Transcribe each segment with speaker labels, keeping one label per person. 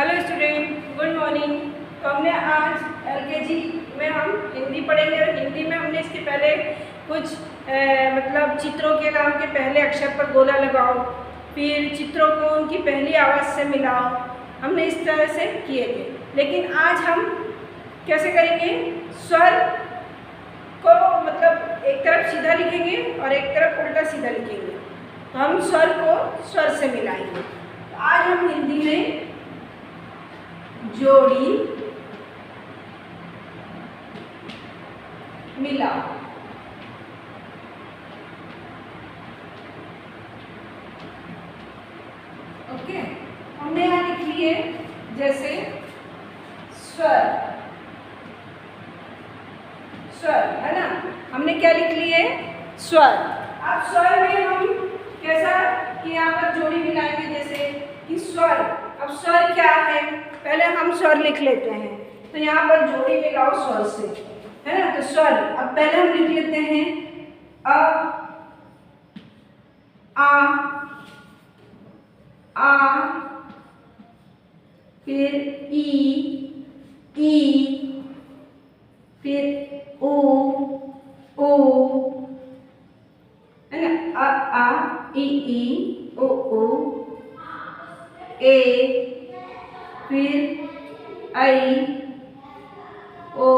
Speaker 1: Hello student, good morning. तो हमने आज एलकेजी में हम हिंदी पढ़ेंगे और हिंदी में हमने इसके पहले कुछ मतलब चित्रों के नाम के पहले अक्षर पर गोला लगाओ, फिर चित्रों को उनकी पहली आवाज़ से मिलाओ, हमने इस तरह से किए थे। लेकिन आज हम कैसे करेंगे, स्वर को मतलब एक तरफ सीधा लिखेंगे और एक तरफ उल्टा सीधा लिखेंगे। तो हम स्वर को स्वर से मिलाएंगे। तो आज हम हिंदी में जोड़ी मिलाओ, ओके। हमने यहाँ लिख लिए जैसे स्वर, स्वर है ना, हमने क्या लिख लिए, स्वर। अब स्वर में हम कैसा कि यहाँ पर जोड़ी मिलाएंगे, जैसे कि स्वर। अब स्वर क्या है, पहले हम स्वर लिख लेते हैं। तो यहाँ पर जोड़ी मिलाओ स्वर से, है ना। तो स्वर अब पहले हम लिख लेते हैं आ, फिर ई, फिर ओ, है ना। आ ई ओ ए, फिर आई ओ,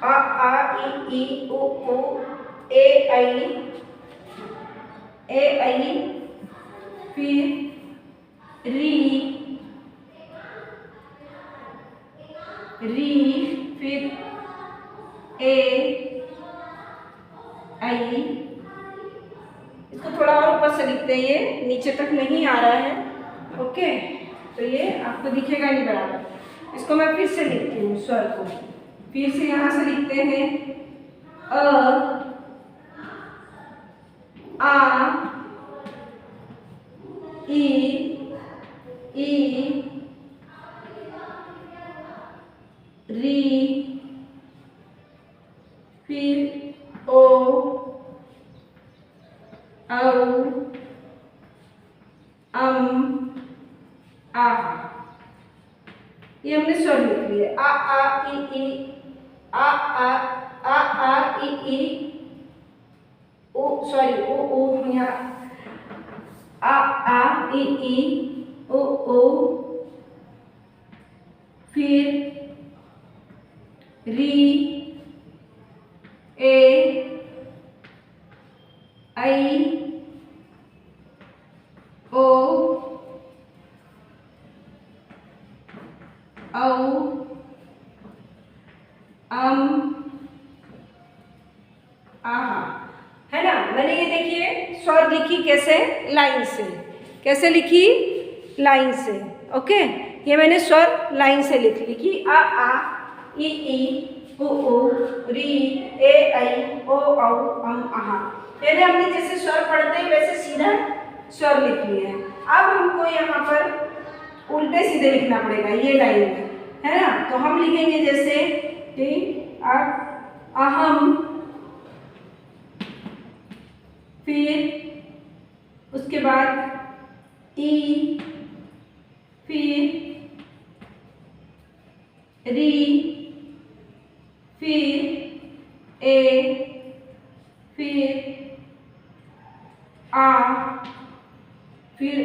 Speaker 1: आ ई ओ ए आई, फिर री, फिर ए आई। इसको थोड़ा और ऊपर से लिखते हैं, ये नीचे तक नहीं आ रहा है, ओके। तो ये आपको दिखेगा नहीं बराबर। इसको मैं फिर से लिखती हूँ, स्वर को फिर से यहाँ से लिखते हैं। आ ई री, फिर ओ औ आ। ये हमने स्वर लिख लिए। आ ई ई ओ, सॉरी ओ यहाँ आ ई ओ, फिर री ए आई ओ औ आहा, है ना। मैंने ये देखिए स्वर लिखी कैसे, लाइन से। कैसे लिखी, लाइन से, ओके। ये मैंने स्वर लाइन से लिखी आ ई ओ री ए आई ओ औ आहा। पहले हमने जैसे स्वर पढ़ते हैं वैसे सीधा स्वर लिख लिए हैं। अब हमको यहाँ पर उल्टे सीधे लिखना पड़ेगा, ये लाइन में, है ना। तो हम लिखेंगे जैसे अहम, फिर उसके बाद ई, फिर री, फिर ए, फिर आ, फिर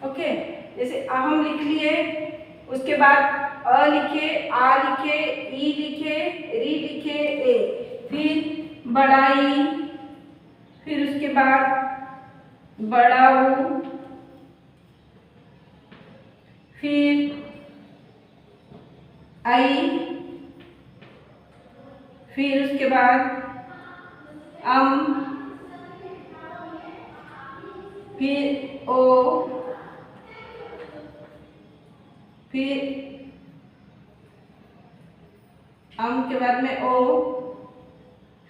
Speaker 1: ओके। जैसे हम लिख लिए, उसके बाद लिखे, आ लिखे, ई लिखे, री लिखे, ए, फिर बड़ाई, फिर उसके बाद बड़ाऊ, फिर आई, फिर उसके बाद फिर ओ, फिर के बाद में ओ,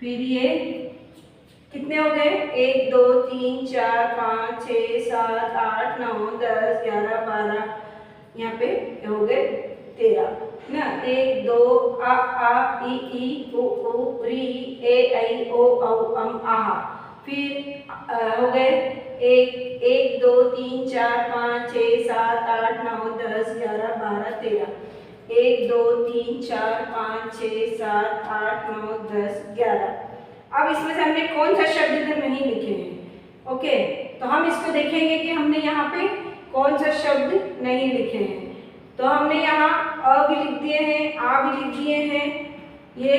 Speaker 1: फिर ये कितने हो गए, 1 2 3 4 5 6 7 8 9 10 11 12, यहाँ पे हो गए 13 ना। 1 2 आ ई उ री ए ऐ ओ औ आहा। फिर हो गए 1 2 3 4 5 6 7 8 9 10 11 12 13 1 2 3 4 5 6 7 8 9 10 11। अब इसमें से हमने कौन सा शब्द इधर नहीं लिखे हैं। ओके, तो हम इसको देखेंगे कि हमने यहाँ पे कौन सा शब्द नहीं लिखे हैं। तो हमने यहाँ अ भी लिख दिए हैं, आ भी लिख दिए हैं, ये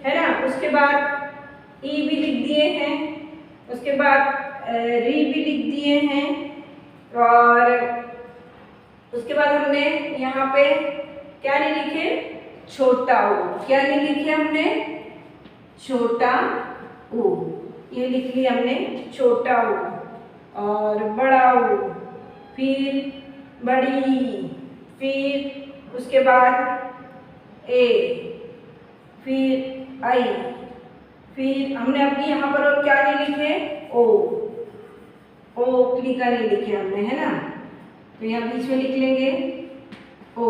Speaker 1: है ना। उसके बाद ई भी लिख दिए हैं, उसके बाद री भी लिख दिए हैं, और उसके बाद हमने यहाँ पे क्या नहीं लिखे, छोटा ऊ। क्या नहीं लिखे हमने, छोटा ऊ। ये लिख लिया हमने छोटा ऊ। और बड़ा ऊ, फिर बड़ी, फिर उसके बाद ए, फिर आई, फिर हमने अभी यहाँ पर और क्या नहीं लिखे, ओ। ओ क्लिका नहीं लिखे हमने, है ना। तो यहाँ बीच में लिख लेंगे ओ।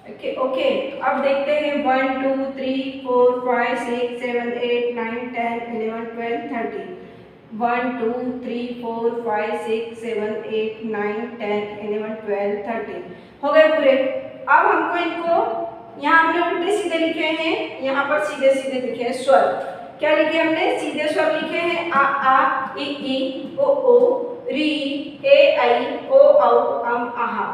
Speaker 1: ओके ओके, तो अब देखते हैं 1 2 3 4 5 6 7 8 9 10 11 12 13। 1 2 3 4 5 6 7 8 9 10 11 12 13 हो गए पूरे। अब हमको इनको यहाँ हमने उल्टे सीधे लिखे हैं, यहाँ पर सीधे सीधे लिखे हैं स्वर। क्या लिखे हमने, सीधे स्वर लिखे हैं, आ ई ओ री ए आई ओ औ अम आहा।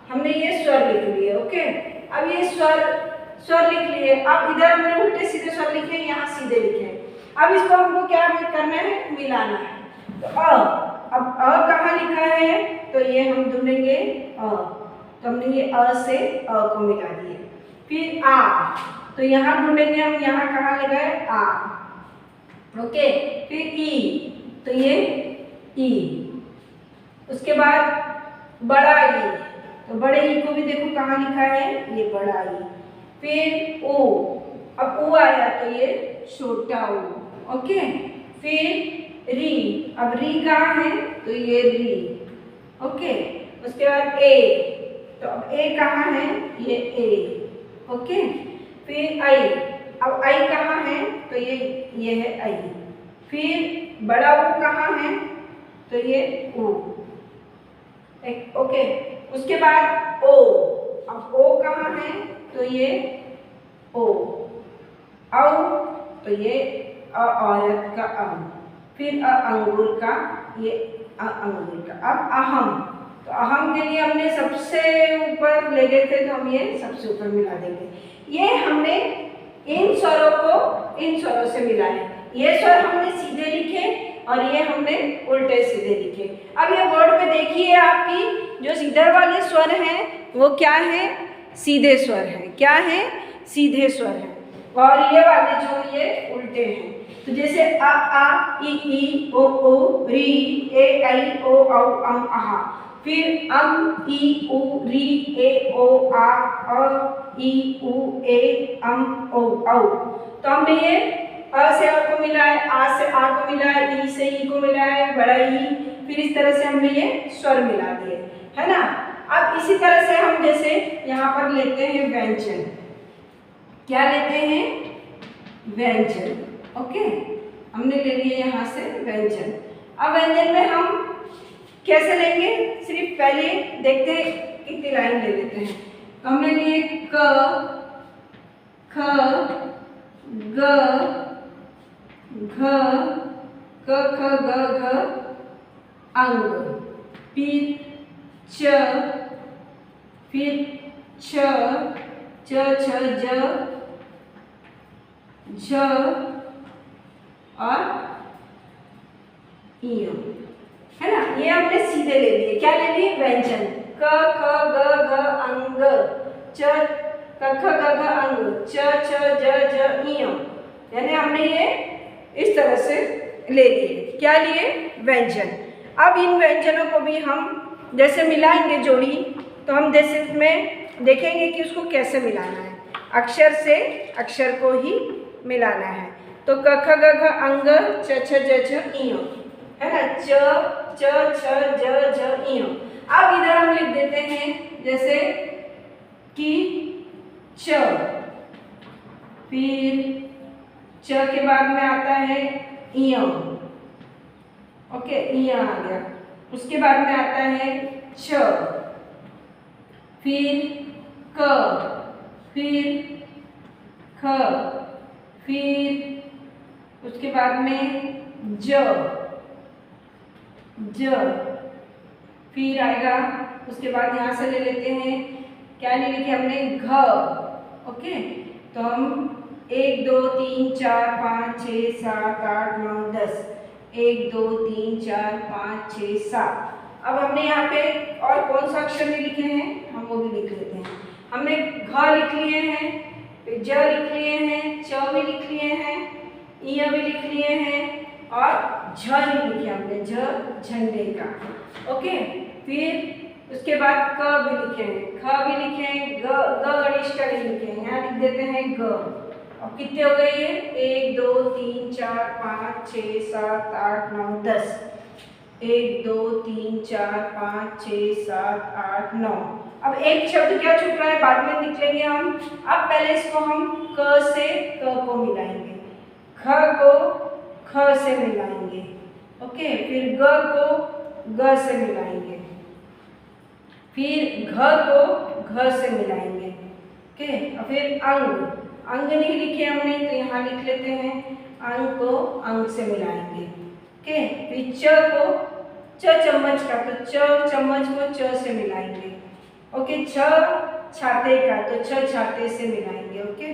Speaker 1: हमने ये स्वर लिख लिए। ओके, अब ये स्वर लिख लिए। अब इधर हमने उल्टे सीधे स्वर लिखे हैं, यहाँ सीधे लिखे हैं। अब इसको हमको क्या करना है, मिलाना है। तो अब अ कहाँ लिखा है, तो ये हम ढूंढेंगे अ। तो हमने ये अ से अ को मिला दिए। फिर आ, तो यहाँ ढूंढेंगे हम, यहाँ कहाँ लगा है, आ। ओके, फिर ई, तो ये ई। उसके बाद बड़ा ई, तो बड़े ई को भी देखो कहाँ लिखा है, ये बड़ा ई। फिर ओ, अब ओ आया तो ये छोटा ओ। ओके, फिर री, अब री कहाँ है, तो ये री। ओके, उसके बाद ए, तो अब ए कहाँ है, ये ए। ओके, फिर आई, अब आई कहाँ है, तो ये है आई। फिर बड़ा ओ कहाँ है, तो ये ओ। ओके, उसके बाद ओ, अब ओ कहाँ है, तो ये ओ। औ, तो ये औरत का अ। फिर अंगूर का, ये अंगूर का। अब अहम, तो अहम के लिए हमने सबसे ऊपर ले गए थे, तो हम ये सबसे ऊपर मिला देंगे। ये हमने इन स्वरों को इन स्वरों से मिलाए। ये स्वर हमने सीधे लिखे और ये हमने उल्टे सीधे लिखे। अब ये बोर्ड पे देखिए, आपकी जो इधर वाले स्वर हैं वो क्या है, सीधे स्वर हैं। क्या है, सीधे स्वर हैं। और ये वाले जो ये उल्टे हैं। तो जैसे आ ई ओ री ए आई ओ औ अम आहा। फिर अम ई उ री ए ओ आ ई उ ए अम ओ औ। तो हमने ये अ से अ को मिला है, आ से आ को मिला है, ई से ई को मिला है, बड़ा ई। फिर इस तरह से हमने ये स्वर मिला दिए, है ना। अब इसी तरह से हम जैसे यहाँ पर लेते हैं व्यंजन। क्या लेते हैं, व्यंजन। ओके, हमने ले लिए यहाँ से व्यंजन। अब व्यंजन में हम कैसे लेंगे, सिर्फ पहले देखते हैं कितनी लाइन ले लेते हैं। तो हमने लिए क ख ग घ क ख ग घ अंग। फिर च, फिर छ छ ज झ और इय, है ना। ये हमने सीधे ले लिए। क्या ले लिए, व्यंजन। क ख ग घ अंग, च क ख ग घ अंग, च छ ज झ इय। यानी हमने ये इस तरह से ले लिए। क्या लिए, व्यंजन। अब इन व्यंजनों को भी हम जैसे मिलाएंगे जोड़ी, तो हम जैसे इसमें देखेंगे कि उसको कैसे मिलाना है। अक्षर से अक्षर को ही मिलाना है। तो क ख ग घ अंग, च छ ज झ इय, है ना। च छ ज झ इय। अब इधर हम लिख देते हैं जैसे कि च, फिर च के बाद में आता है इय, ओके, यहाँ आ गया। उसके बाद में आता है च, फिर क, फिर ख, फिर उसके बाद में ज, फिर आएगा। उसके बाद यहाँ से ले लेते हैं, क्या ले लिखे हमने, घ। ओके, तो हम 1 2 3 4 5 6 7 8 9 10, 1 2 3 4 5 6 7। अब हमने यहाँ पे और कौन सा अक्षर नहीं लिखे हैं, हम वो भी लिख लेते हैं। हमने घ लिख लिए हैं, फिर ज लिख लिए हैं, च भी लिख लिए हैं, इ भी लिख लिए हैं और झ नहीं लिखे हमने, झ झंडे का। ओके, फिर उसके बाद क भी लिखे हैं, ख भी लिखे हैं, ग गणेश का नहीं लिखे हैं, यहाँ लिख देते हैं ग। अब कितने हो गए ये, 1 2 3 4 5 6 7 8 9 10, 1 2 3 4 5 6 7 8 9। अब एक शब्द क्या छूट रहा है, बाद में निकलेंगे हम। अब पहले इसको हम क से क को मिलाएंगे, ख को ख से मिलाएंगे। ओके, फिर ग को ग से मिलाएंगे, फिर घ को घ से मिलाएंगे। ओके, और फिर अंग नहीं लिखे हमने तो यहाँ लिख लेते हैं, अंग को अंग से मिलाएंगे। ओके, फिर च को च चम्मच का, तो च चम्मच को च से मिलाएंगे। ओके, छ छाते का, तो छ छाते से मिलाएंगे। ओके,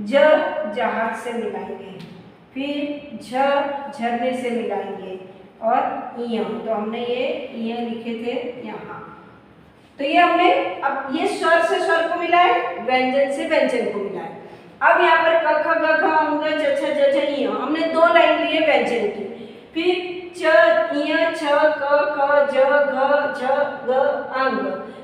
Speaker 1: ज जहाज से मिलाएंगे, फिर झ झरने से मिलाएंगे और इया, तो हमने ये इया लिखे थे यहाँ। तो ये हमने अब ये स्वर से स्वर को मिला है, व्यंजन से व्यंजन को मिला है। अब यहाँ पर क ख ग घ अंग च छ ज झ ञ, हमने 2 लाइन लिए व्यंजन की, फिर च ञ छ क ख ज घ झ ग अंग,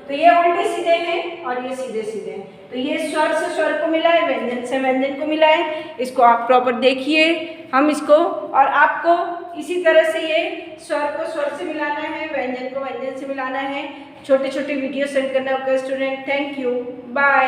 Speaker 1: तो ये उल्टे सीधे हैं और ये सीधे सीधे हैं। तो ये स्वर से स्वर को मिला है, व्यंजन से व्यंजन को मिला है। इसको आप प्रॉपर देखिए, हम इसको और आपको इसी तरह से ये स्वर को स्वर से मिलाना है, व्यंजन को व्यंजन से मिलाना है। छोटे छोटे वीडियो सेंड करना होगा स्टूडेंट। Thank you, bye.